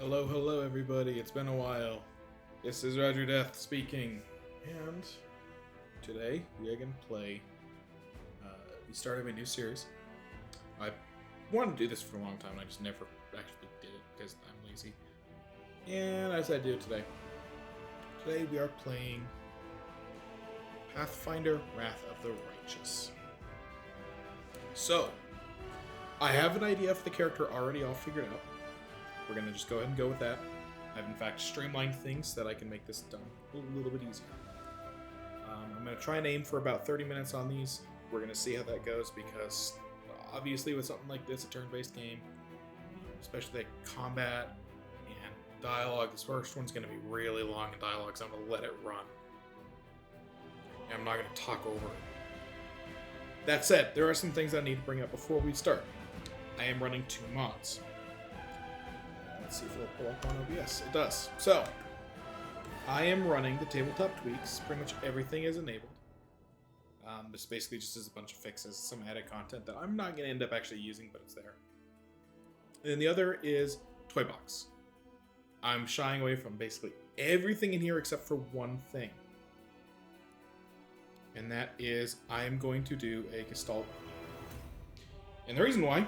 Hello, hello, everybody. It's been a while. This is RogerDeath speaking, and today we are going to play the start of a new series. I wanted to do this for a long time, and I just never actually did it because I'm lazy. And I decided to do it today. Today we are playing Pathfinder, Wrath of the Righteous. So, I have an idea for the character already all figured out. We're going to just go ahead and go with that. I've in fact streamlined things so that I can make this done a little bit easier. I'm going to try and aim for about 30 minutes on these. We're going to see how that goes because obviously with something like this, a turn-based game, especially like combat and dialogue, this first one's going to be really long in dialogue, so I'm going to let it run. And I'm not going to talk over it. That said, there are some things I need to bring up before we start. I am running 2 mods. Let's see if it'll pull up on OBS. It does. So, I am running the tabletop tweaks. Pretty much everything is enabled. This basically just is a bunch of fixes, some added content that I'm not going to end up actually using, but it's there. And then the other is Toybox. I'm shying away from basically everything in here except for one thing. And that is I am going to do a Gestalt. And the reason why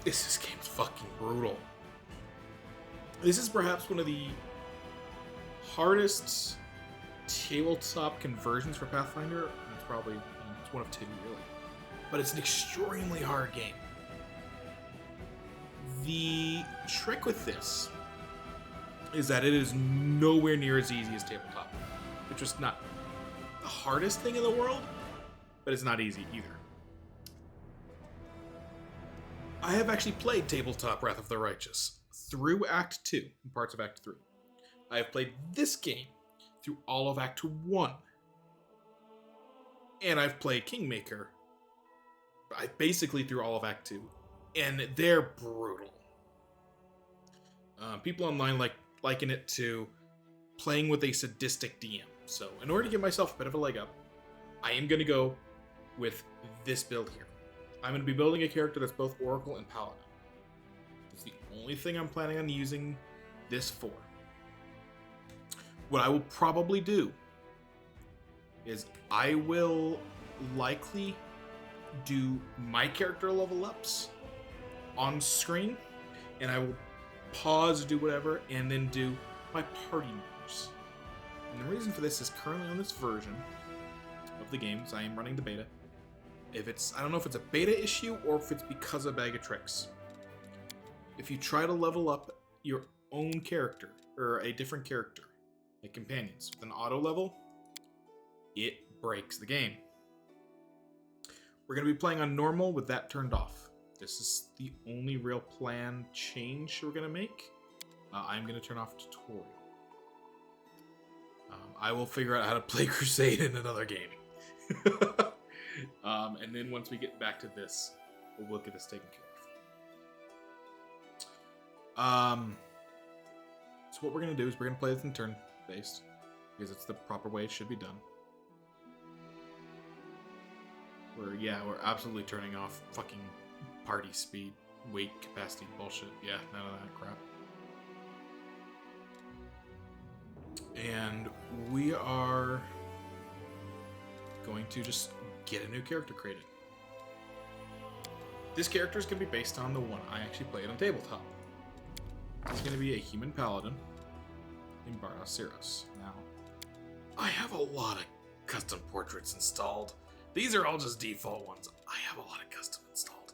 is this game's fucking brutal. This is perhaps one of the hardest tabletop conversions for Pathfinder. It's probably it's one of two, really. But it's an extremely hard game. The trick with this is that it is nowhere near as easy as tabletop. It's just not the hardest thing in the world, but it's not easy either. I have actually played tabletop Wrath of the Righteous through Act 2 and parts of Act 3. I have played this game through all of Act 1. And I've played Kingmaker basically through all of Act 2. And they're brutal. People online liken it to playing with a sadistic DM. So in order to give myself a bit of a leg up, I am going to go with this build here. I'm going to be building a character that's both Oracle and Paladin. It's the only thing I'm planning on using this for. What I will probably do is I will likely do my character level ups on screen, and I will pause, do whatever, and then do my party members. And the reason for this is currently on this version of the game, so I am running the beta. I don't know if it's a beta issue or if it's because of Bag of Tricks. If you try to level up your own character, or a different character, like companions, with an auto level, it breaks the game. We're going to be playing on normal with that turned off. This is the only real planned change we're going to make. I'm going to turn off tutorial. I will figure out how to play Crusade in another game. And then once we get back to this, we'll look at this taken care of. So what we're going to do is we're going to play this in turn-based, because it's the proper way it should be done. We're absolutely turning off fucking party speed, weight, capacity bullshit. Yeah, none of that crap. And we are going to just get a new character created. This character is going to be based on the one I actually played on tabletop. It's going to be a human paladin named Bardas Syros. Now, I have a lot of custom portraits installed. These are all just default ones. I have a lot of custom installed.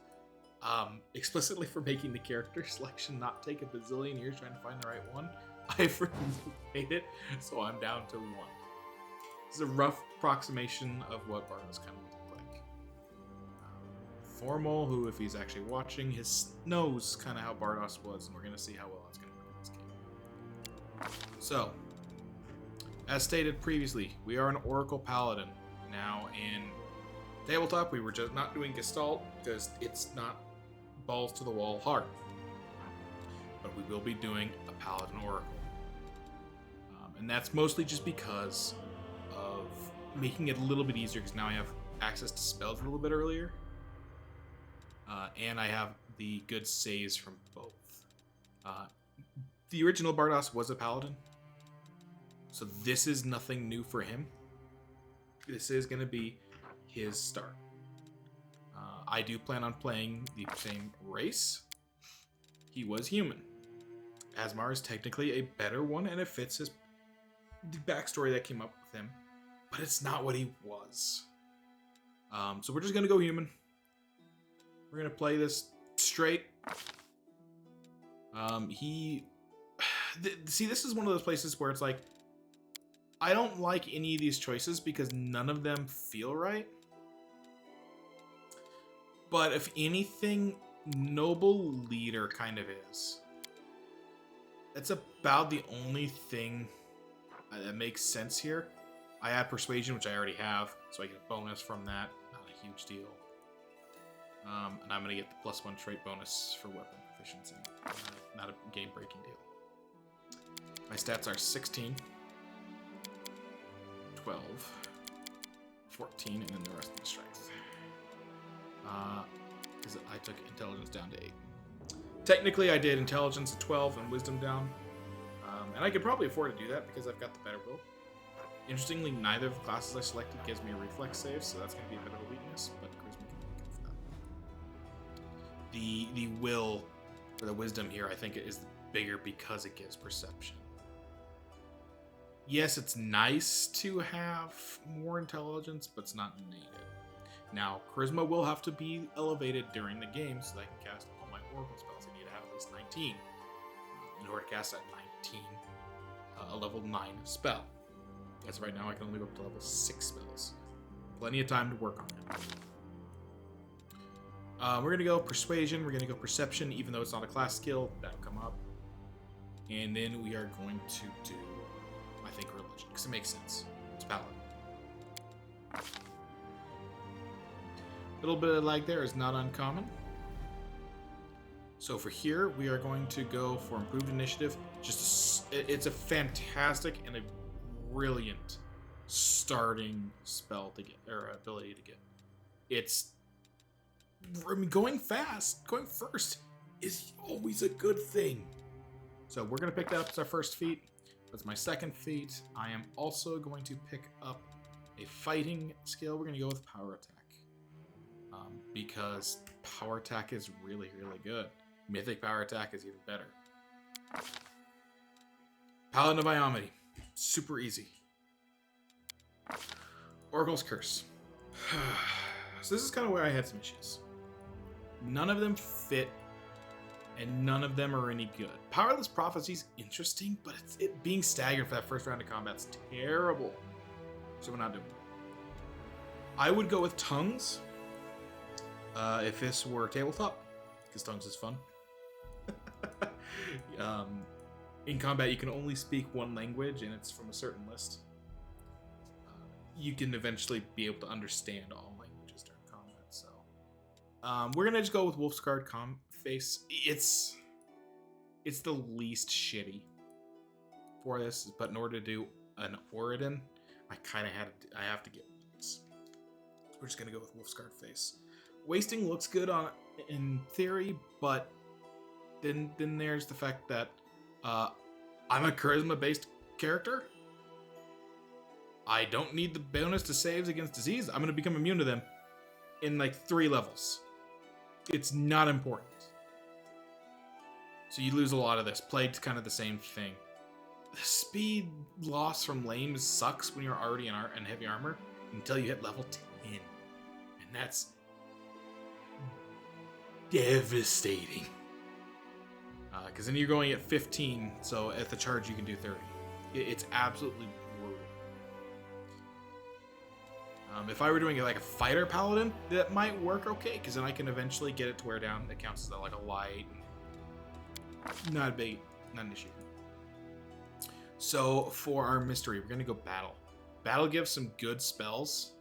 Explicitly for making the character selection not take a bazillion years trying to find the right one, I've made it, so I'm down to 1. This is a rough approximation of what Bardas kind of looked like. Formal, who, if he's actually watching, knows kind of how Bardas was, and we're going to see how well it's going to work in this game. So, as stated previously, we are an Oracle Paladin. Now, in tabletop, we were just not doing Gestalt because it's not balls to the wall hard. But we will be doing a Paladin Oracle. And that's mostly just because of making it a little bit easier, because now I have access to spells a little bit earlier. And I have the good saves from both. the original Bardas was a Paladin. So this is nothing new for him. This is going to be his start. I do plan on playing the same race. He was human. Asmar is technically a better one, and it fits his backstory that came up with him. But it's not what he was. So we're just going to go human. We're going to play this straight. See, this is one of those places where it's like, I don't like any of these choices because none of them feel right. But if anything, Noble Leader kind of is. That's about the only thing that makes sense here. I add Persuasion, which I already have, so I get a bonus from that. Not a huge deal. And I'm going to get the +1 trait bonus for weapon proficiency. Not a game-breaking deal. My stats are 16, 12, 14, and then the rest of the strength. Because I took intelligence down to 8. Technically, I did intelligence at 12 and wisdom down. And I could probably afford to do that because I've got the better will. Interestingly, neither of the classes I selected gives me a reflex save, so that's going to be a bit of a weakness, but charisma can make up for that. The will, or the wisdom here, I think is bigger because it gives perception. Yes, it's nice to have more intelligence, but it's not needed. Now, charisma will have to be elevated during the game so that I can cast all my oracle spells. I need to have at least 19 in order to cast that 19, a level 9 spell. As of right now, I can only go up to level 6 spells. Plenty of time to work on it. We're going to go Persuasion. We're going to go Perception, even though it's not a class skill. That'll come up. And then we are going to do, I think, Religion, because it makes sense. It's Paladin. A little bit of lag there is not uncommon. So for here, we are going to go for Improved Initiative. It's a fantastic and a brilliant starting spell to get, or ability to get. Going fast, going first is always a good thing. So we're going to pick that up as our first feat. That's my second feat. I am also going to pick up a fighting skill. We're going to go with Power Attack. Because Power Attack is really, really good. Mythic Power Attack is even better. Paladin of Iomedae. Super easy. Oracle's Curse. So this is kind of where I had some issues. None of them fit, and none of them are any good. Powerless Prophecy's interesting, but it being staggered for that first round of combat's terrible. So we're not doing it. I would go with Tongues. If this were tabletop, because Tongues is fun. In combat, you can only speak one language, and it's from a certain list. You can eventually be able to understand all languages during combat. So, we're gonna just go with Wolf's Guard Face. It's the least shitty for this, but in order to do an Oridon, I have to get this. We're just gonna go with Wolf's Guard Face. Wasting looks good in theory, but then there's the fact that I'm a charisma-based character. I don't need the bonus to saves against disease. I'm going to become immune to them in like 3 levels. It's not important. So you lose a lot of this. Plague's kind of the same thing. The speed loss from lame sucks when you're already in heavy armor until you hit level 10. And that's devastating. Because then you're going at 15, so at the charge you can do 30. It's absolutely brutal. If I were doing it like a fighter paladin, that might work okay, because then I can eventually get it to wear down. It counts as like a light. Not an issue. So for our mystery, we're going to go Battle. Battle gives some good spells.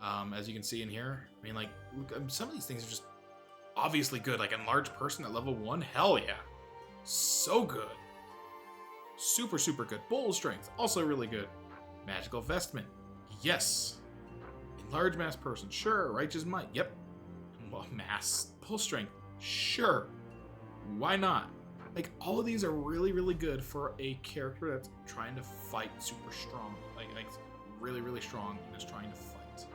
As you can see in here. I mean, like, some of these things are just obviously good. Like Enlarged Person at level 1, hell yeah. So good. Super, super good. Bold Strength, also really good. Magical Vestment, yes. Enlarged Mass Person, sure. Righteous Might, yep. Well, Mass Bull Strength, sure. Why not? Like, all of these are really, really good for a character that's trying to fight super strong. Like really, really strong and is trying to fight.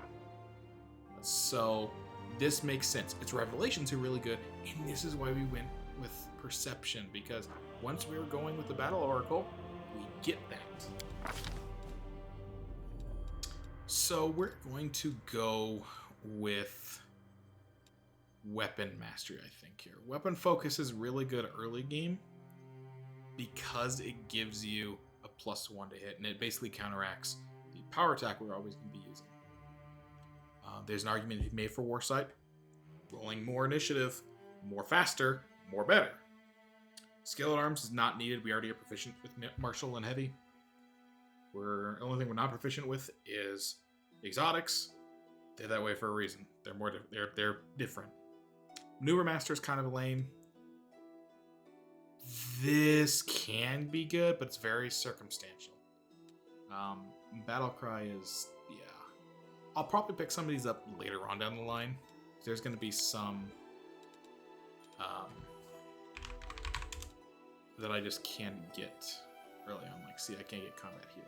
So, this makes sense. Its revelations are really good, and this is why we went with Perception, because once we were going with the Battle Oracle, we get that. So, we're going to go with Weapon Mastery, I think, here. Weapon Focus is really good early game because it gives you a +1 to hit, and it basically counteracts the power attack we're always going to be using. There's an argument to be made for Warsight. Rolling more initiative, more faster, more better. Skill at Arms is not needed. We already are proficient with Martial and Heavy. The only thing we're not proficient with is Exotics. They're that way for a reason. They're different. Maneuver Master is kind of lame. This can be good, but it's very circumstantial. Battle Cry is, yeah. I'll probably pick some of these up later on down the line. There's going to be some that I just can't get early on. Like, see, I can't get Combat Healer.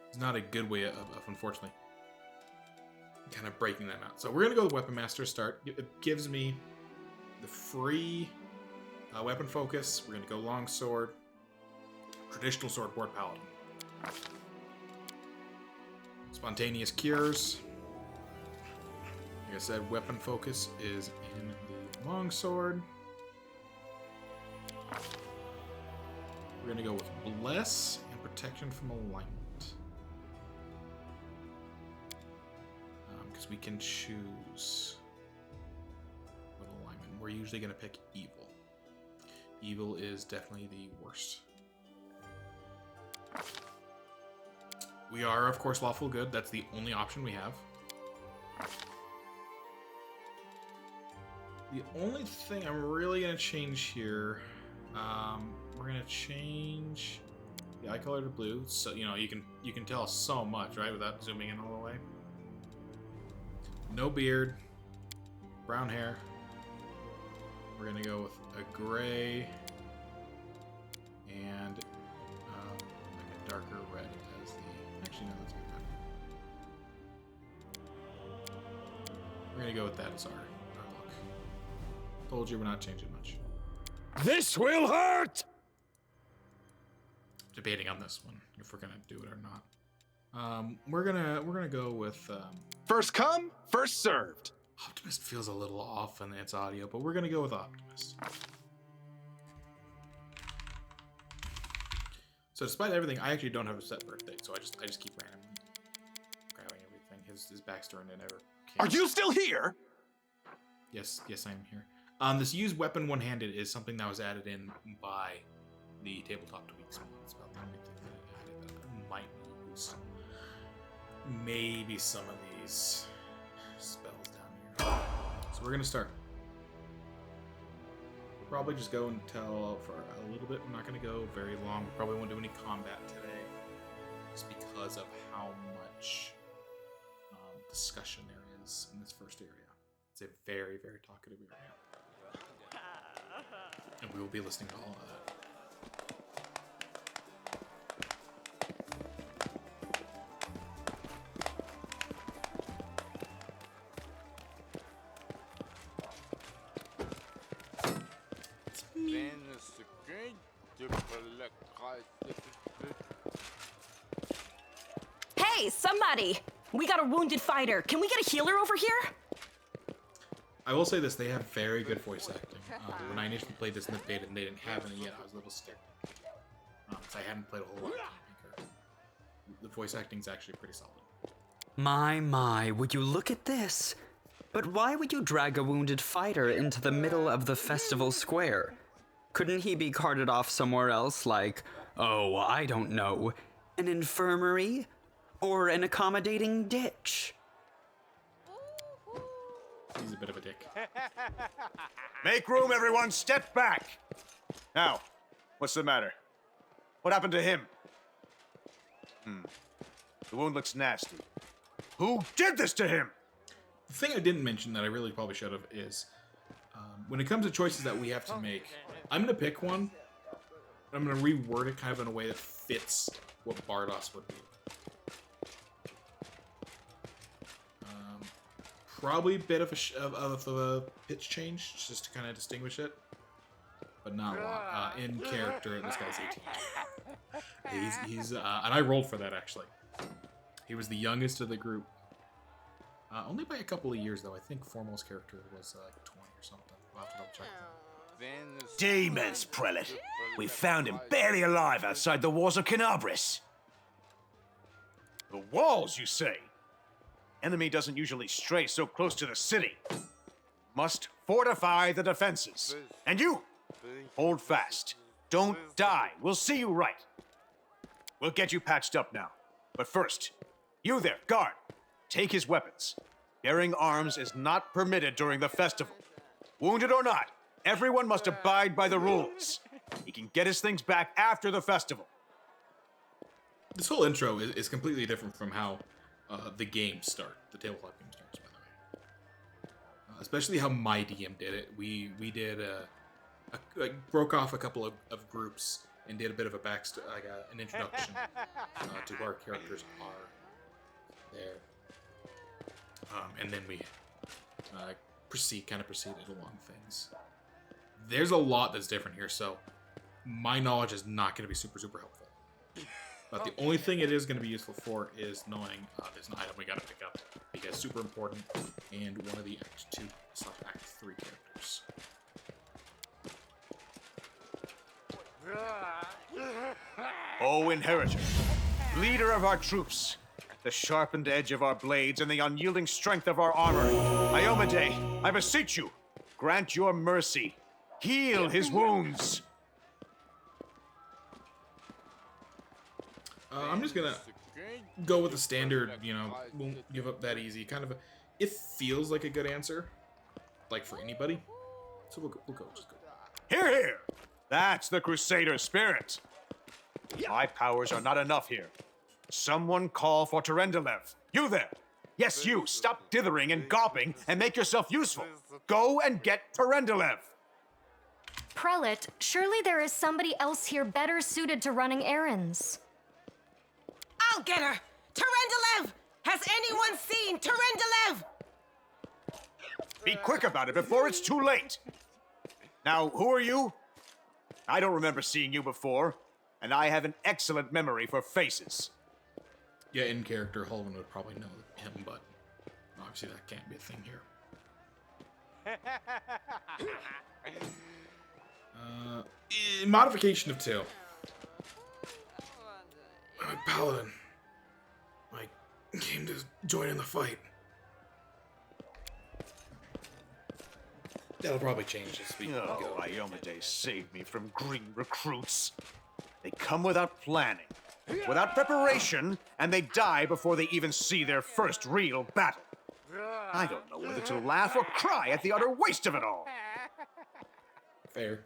It's not a good way of unfortunately, kind of breaking them out. So we're going to go with Weapon Master start. It gives me the free weapon focus. We're going to go Longsword, Traditional Swordboard Paladin. Spontaneous Cures. Like I said, weapon focus is in the Longsword. We're going to go with Bless and Protection from Alignment. Because we can choose what alignment. We're usually going to pick Evil. Evil is definitely the worst. We are, of course, Lawful Good. That's the only option we have. The only thing I'm really going to change here, we're going to change the eye color to blue. So, you know, you can tell so much, right, without zooming in all the way. No beard, brown hair. We're going to go with a gray and like a darker red as the... Actually, no, that's good. We're going to go with that as our look. Told you we're not changing much. This will hurt! Debating on this one, if we're going to do it or not. We're gonna go with First come, first served. Optimist feels a little off in its audio, but we're gonna go with Optimist. So despite everything, I actually don't have a set birthday, so I just keep randomly grabbing everything. His backstory and never came. Are you still here? Yes, I am here. This use weapon one-handed is something that was added in by the Tabletop Tweaks mod. It's about the only thing that I added that might be used. Maybe some of these spells down here. So we're gonna start. We'll probably just go until for a little bit. We're not gonna go very long. We probably won't do any combat today, just because of how much discussion there is in this first area. It's a very, very talkative area, and we will be listening to all of that. Hey, somebody! We got a wounded fighter. Can we get a healer over here? I will say this, they have very good voice acting. When I initially played this in the beta and they didn't have any yet, I was a little scared. Because I hadn't played a whole lot of Kingmaker. The voice acting is actually pretty solid. My, would you look at this? But why would you drag a wounded fighter into the middle of the festival square? Couldn't he be carted off somewhere else, like, oh, I don't know, an infirmary? Or an accommodating ditch? He's a bit of a dick. Make room, everyone. Step back. Now, what's the matter? What happened to him? The wound looks nasty. Who did this to him? The thing I didn't mention that I really probably should have is When it comes to choices that we have to make, I'm going to pick one, but I'm going to reword it kind of in a way that fits what Bardas would do. Probably a bit of a pitch change, just to kind of distinguish it, but not a lot. In character, this guy's 18. He's and I rolled for that, actually. He was the youngest of the group. Only by a couple of years, though. I think Formal's character was 20 or something. I'll have to double check. Demons, Prelate. We found him barely alive outside the walls of Canabris. The walls, you say? Enemy doesn't usually stray so close to the city. Must fortify the defenses. And you, hold fast. Don't die. We'll see you right. We'll get you patched up now. But first, you there, guard. Take his weapons. Bearing arms is not permitted during the festival. Wounded or not, everyone must abide by the rules. He can get his things back after the festival. This whole intro is completely different from how the games start. The tabletop game starts, by the way. Especially how my DM did it. We did broke off a couple of groups and did a bit of a an introduction to who our characters are there. And then we proceeded along things. There's a lot that's different here, so my knowledge is not going to be super helpful. But the only thing it is going to be useful for is knowing there's an item we got to pick up, because super important, and one of the Act 2/Act 3 characters. O Inheritor, leader of our troops, the sharpened edge of our blades and the unyielding strength of our armor, Iomedae, I beseech you, grant your mercy. Heal his wounds. I'm just gonna go with the standard, won't give up that easy. It feels like a good answer, like for anybody. So we'll go, just go. Hear, hear! That's the Crusader spirit. My powers are not enough here. Someone call for Terendelev. You there! Yes, you! Stop dithering and gawping and make yourself useful. Go and get Terendelev! Prelate, surely there is somebody else here better suited to running errands. I'll get her! Terendelev! Has anyone seen Terendelev? Be quick about it before it's too late. Now, who are you? I don't remember seeing you before, and I have an excellent memory for faces. Yeah, in character, Holman would probably know him, but obviously that can't be a thing here. Modification of 2. I'm a Paladin. I came to join in the fight. That'll probably change as we go. Iomedae saved me from green recruits. They come without planning, without preparation, and they die before they even see their first real battle. I don't know whether to laugh or cry at the utter waste of it all. Fair.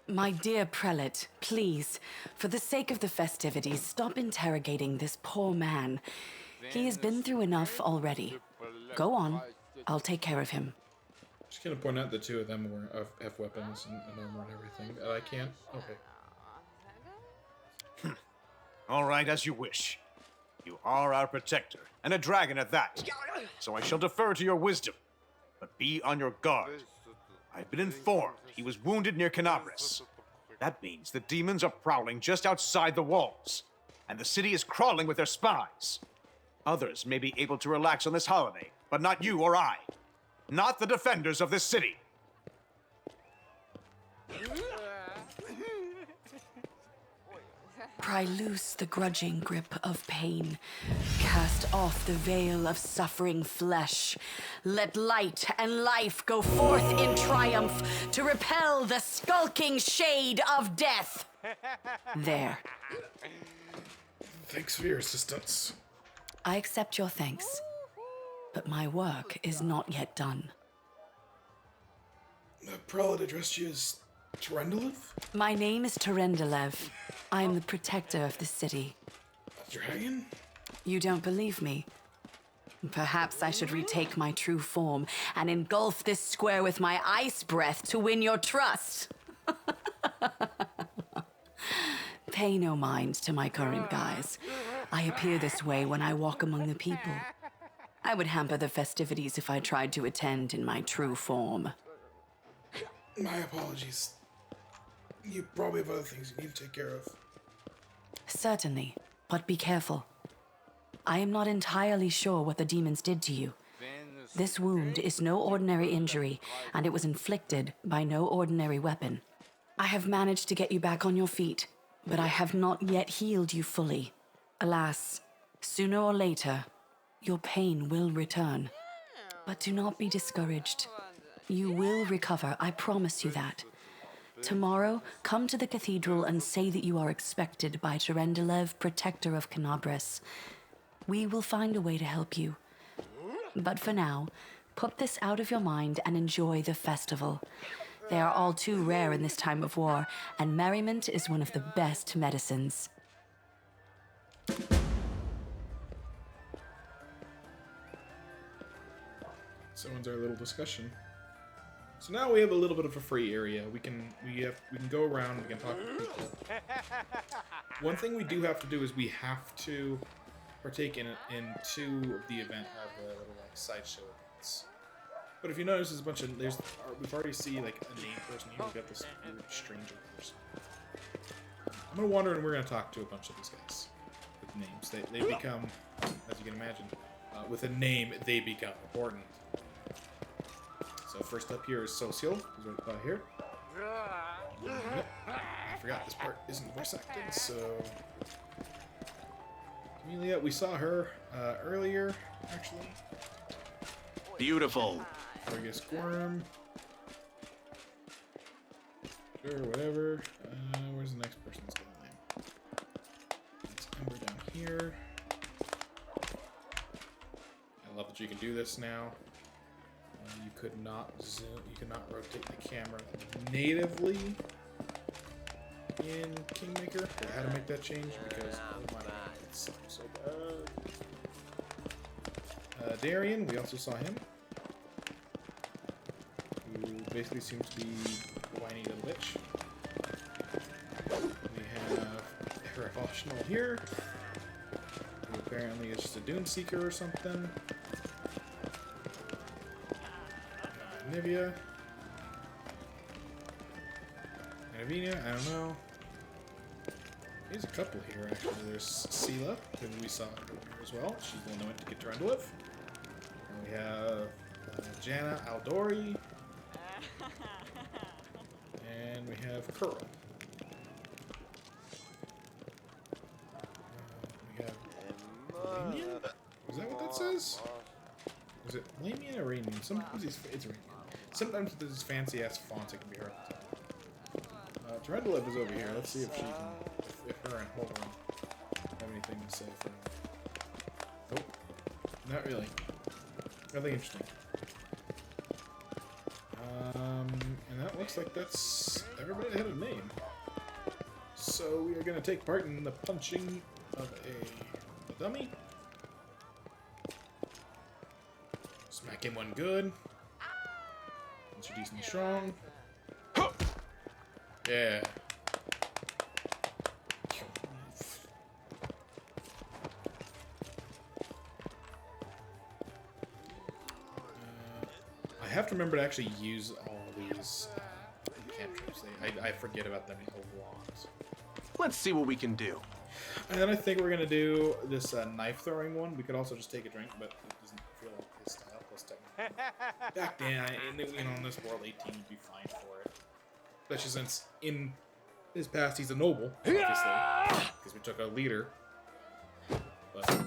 My dear prelate, please, for the sake of the festivities, stop interrogating this poor man. He has been through enough already. Go on. I'll take care of him. Just gonna point out the two of them have weapons and armor and everything. I can't. Okay. All right, as you wish. You are our protector, and a dragon at that. So I shall defer to your wisdom. But be on your guard. I've been informed he was wounded near Canabris. That means the demons are prowling just outside the walls, and the city is crawling with their spies. Others may be able to relax on this holiday, but not you or I. Not the defenders of this city. Pry loose the grudging grip of pain. Cast off the veil of suffering flesh. Let light and life go forth in triumph to repel the skulking shade of death. There. Thanks for your assistance. I accept your thanks, but my work is not yet done. The prelate addressed you as Terendelev? My name is Terendelev. I am the protector of the city. A dragon? You don't believe me? Perhaps I should retake my true form and engulf this square with my ice breath to win your trust. Pay no mind to my current guise. I appear this way when I walk among the people. I would hamper the festivities if I tried to attend in my true form. My apologies. You probably have other things you need to take care of. Certainly, but be careful. I am not entirely sure what the demons did to you. This wound is no ordinary injury, and it was inflicted by no ordinary weapon. I have managed to get you back on your feet, but I have not yet healed you fully. Alas, sooner or later, your pain will return. But do not be discouraged. You will recover, I promise you that. Tomorrow, come to the cathedral and say that you are expected by Terendelev, Protector of Canabras. We will find a way to help you. But for now, put this out of your mind and enjoy the festival. They are all too rare in this time of war, and merriment is one of the best medicines. So ends our little discussion. So now we have a little bit of a free area. We can go around. We can talk to people. One thing we do have to do is we have to partake in two of the event of the little like sideshow events. But if you notice, there's a bunch of we've already see like a named person here. We've got this weird stranger person. I'm gonna wander and we're gonna talk to a bunch of these guys with names. They become, as you can imagine, with a name they become important. So first up here is Social, who's right by here. Yep. I forgot this part isn't voice acted, so Amelia, we saw her earlier, actually. Beautiful. Fergus Squirm. Sure, whatever. Where's the next person's name? It's Ember down here. I love that you can do this now. You could not zoom. You could not rotate the camera natively in Kingmaker. I had to make that change because oh my god, it sucks so bad. Darian, we also saw him, who basically seems to be a whiny little bitch. We have Heravotional here, who apparently is just a Dune Seeker or something. Nivea. Navina, I don't know. There's a couple here, actually. There's Sela, who we saw earlier as well. She's the one that went to get Terendelev. And we have Jana Aldori. And we have Curl. We have Lamian? Is that what that says? Is it Lamian or Ramian? Sometimes it's Ramian. Sometimes with these fancy ass fonts it can be hard to tell. Terendelev is over here. Let's see if she can, if her and Holborn have anything to say for her. Nope. Not really. Nothing interesting. And that looks like that's everybody that had a name. So we are going to take part in the punching of a dummy. Smack him one good. Once you're decently strong. Yeah. I have to remember to actually use all of these cantrips. I forget about them a lot. Let's see what we can do. And then I think we're gonna do this knife throwing one. We could also just take a drink, but it doesn't feel like his style. Plus, technically, back then, in this world, 18 would be fine for it. Especially since in his past he's a noble, obviously, because we took a leader. But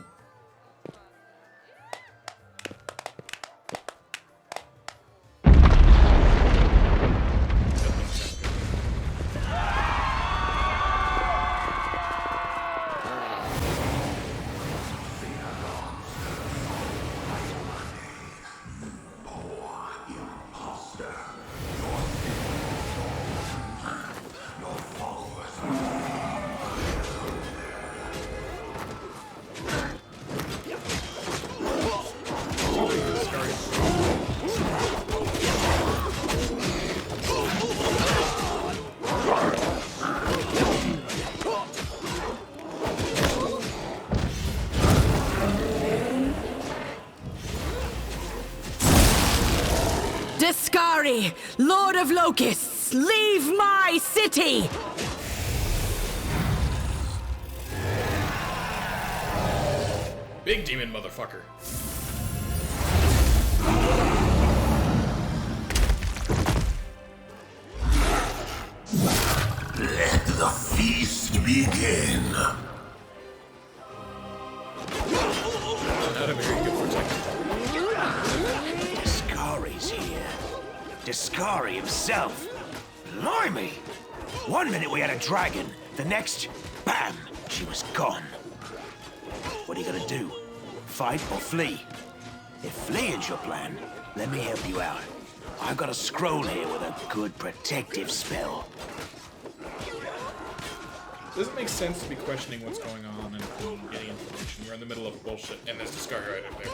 Descari, Lord of Locusts, leave my city! Big demon motherfucker. Let the feast begin. Not a very good protector. Descari's here. Descari himself. Blimey! One minute we had a dragon, the next, bam, she was gone. What are you gonna do? Fight or flee? If fleeing's your plan, let me help you out. I've got a scroll here with a good protective spell. Doesn't make sense to be questioning what's going on and getting information. You're in the middle of bullshit, and there's Descari right up there.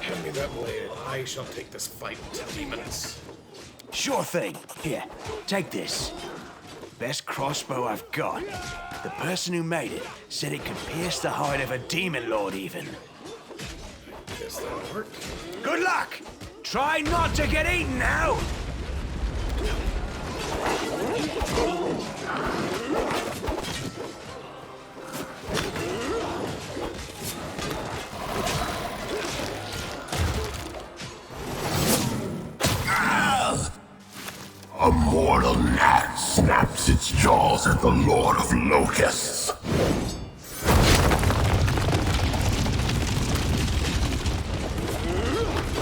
Hand me that blade. I shall take this fight to demons. Sure thing. Here, take this. Best crossbow I've got. The person who made it said it could pierce the hide of a demon lord even. Guess that'll work. Good luck! Try not to get eaten now! A mortal gnat snaps its jaws at the Lord of Locusts.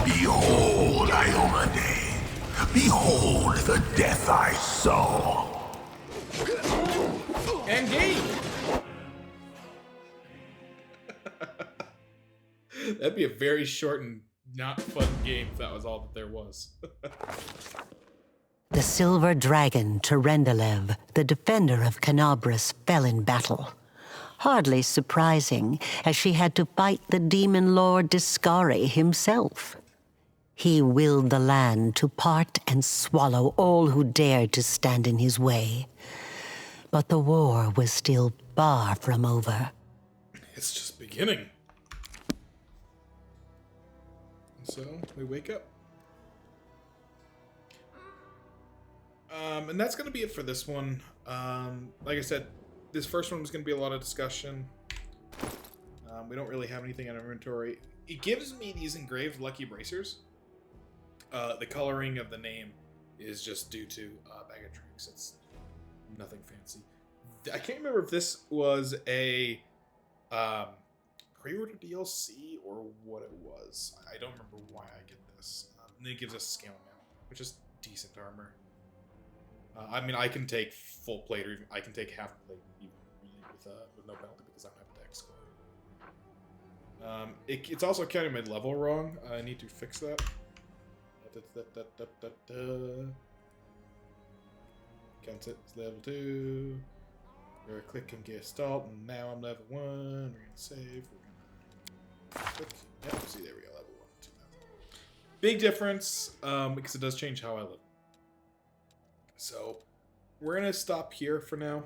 Behold, Iomedae. Behold the death I sow. And game! That'd be a very short and not fun game if that was all that there was. The silver dragon, Terendelev, the defender of Canabras, fell in battle. Hardly surprising, as she had to fight the demon lord Descari himself. He willed the land to part and swallow all who dared to stand in his way. But the war was still far from over. It's just beginning. So, we wake up. And that's going to be it for this one. Like I said, this first one was going to be a lot of discussion. We don't really have anything in our inventory. It gives me these engraved lucky bracers. The coloring of the name is just due to Bag of Tricks. It's nothing fancy. I can't remember if this was a pre-order DLC or what it was. I don't remember why I get this. And it gives us a scale amount, which is decent armor. I mean, I can take full plate, or even I can take half plate, even really with no penalty because I don't have a dex score. It's also counting my level wrong. I need to fix that. Counts it as level 2. We're gonna click and get stalled, and now I'm level 1. We're gonna save. We're gonna click. Yep, see, there we go, level 1. 2000. Big difference, because it does change how I live. So, we're going to stop here for now.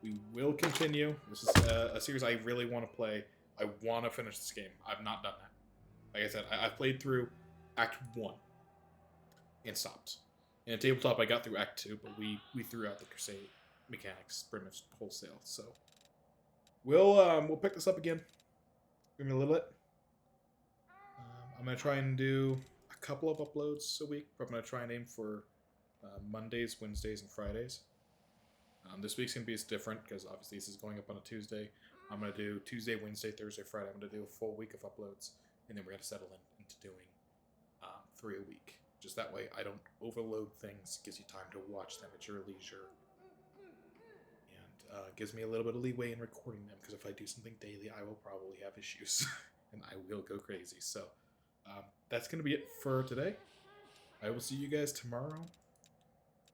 We will continue. This is a series I really want to play. I want to finish this game. I've not done that. Like I said, I've played through Act 1 and stopped. In a tabletop, I got through Act 2, but we threw out the Crusade mechanics pretty much wholesale. So, we'll pick this up again. Give me a little bit. I'm going to try and do a couple of uploads a week. I'm going to try and aim for Mondays, Wednesdays, and Fridays. This week's going to be different because obviously this is going up on a Tuesday. I'm going to do Tuesday, Wednesday, Thursday, Friday. I'm going to do a full week of uploads, and then we're going to settle into doing 3 a week. Just that way I don't overload things. Gives you time to watch them at your leisure. And gives me a little bit of leeway in recording them, because if I do something daily, I will probably have issues. And I will go crazy. So that's going to be it for today. I will see you guys tomorrow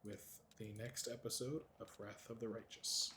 with the next episode of Wrath of the Righteous.